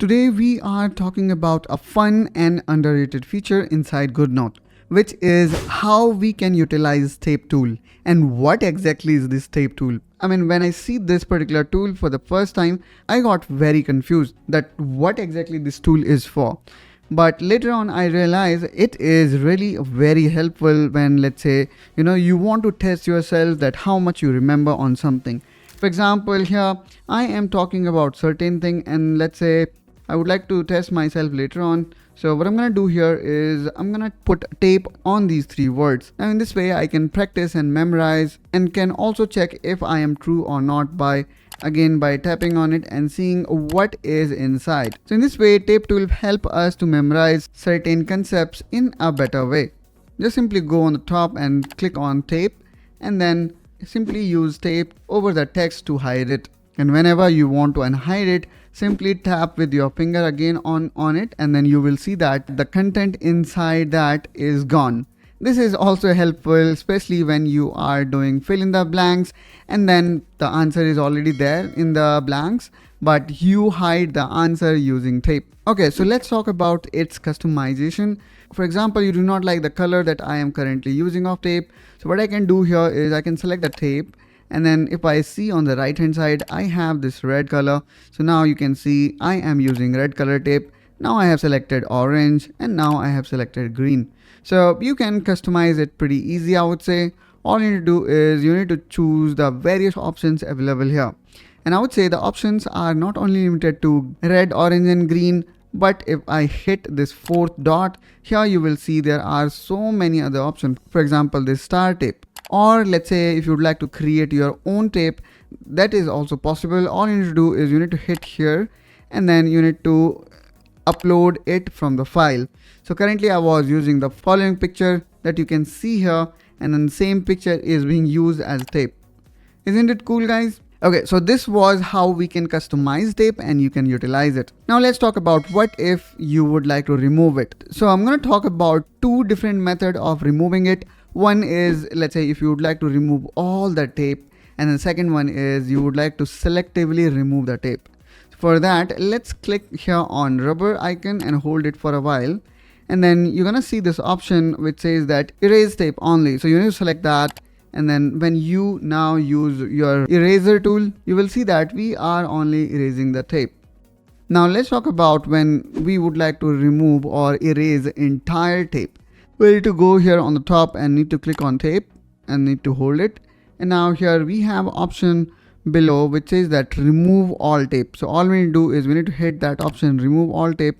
Today we are talking about a fun and underrated feature inside Goodnote, which is how we can utilize tape tool. And what exactly is this tape tool? I mean, when I see this particular tool for the first time, I got very confused that what exactly this tool is for. But later on I realized it is really very helpful when, let's say, you want to test yourself that how much you remember on something. For example, here I am talking about certain thing, and let's say I would like to test myself later on. So what I'm going to do here is I'm going to put tape on these three words. Now in this way I can practice and memorize, and can also check if I am true or not by tapping on it and seeing what is inside. So in this way, tape tool help us to memorize certain concepts in a better way. Just simply go on the top and click on tape, and then simply use tape over the text to hide it. And whenever you want to unhide it, simply tap with your finger again on it, and then you will see that the content inside that is gone. This is also helpful, especially when you are doing fill in the blanks and then the answer is already there in the blanks, but you hide the answer using tape. Okay, so let's talk about its customization. For example, you do not like the color that I am currently using of tape. So what I can do here is I can select the tape, and then if I see on the right hand side, I have this red color. So now you can see I am using red color tape. Now I have selected orange, and now I have selected green. So you can customize it pretty easy, I would say. All you need to do is you need to choose the various options available here. And I would say the options are not only limited to red, orange and green, but if I hit this fourth dot, here you will see there are so many other options. For example, this star tape. Or let's say if you would like to create your own tape, that is also possible. All you need to do is you need to hit here, and then you need to upload it from the file. So currently I was using the following picture that you can see here, and then the same picture is being used as tape. Isn't it cool, guys? Okay, so this was how we can customize tape and you can utilize it. Now let's talk about what if you would like to remove it. So I'm going to talk about two different methods of removing it. One is, let's say, if you would like to remove all the tape, and the second one is you would like to selectively remove the tape. For that, let's click here on rubber icon and hold it for a while, and then you're gonna see this option which says that erase tape only. So you need to select that, and then when you now use your eraser tool, you will see that we are only erasing the tape. Now let's talk about when we would like to remove or erase entire tape. We need to go here on the top and need to click on tape and need to hold it. And now here we have option below which says that remove all tape. So all we need to do is we need to hit that option, remove all tape,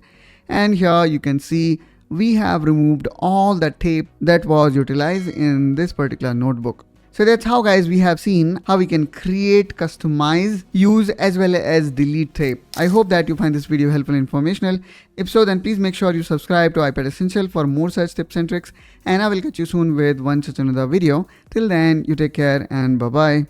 and here you can see we have removed all the tape that was utilized in this particular notebook. So that's how, guys, we have seen how we can create, customize, use as well as delete tape. I hope that you find this video helpful and informational. If so, then please make sure you subscribe to iPad Essentials for more such tips and tricks, and I will catch you soon with one such another video. Till then, you take care and bye bye.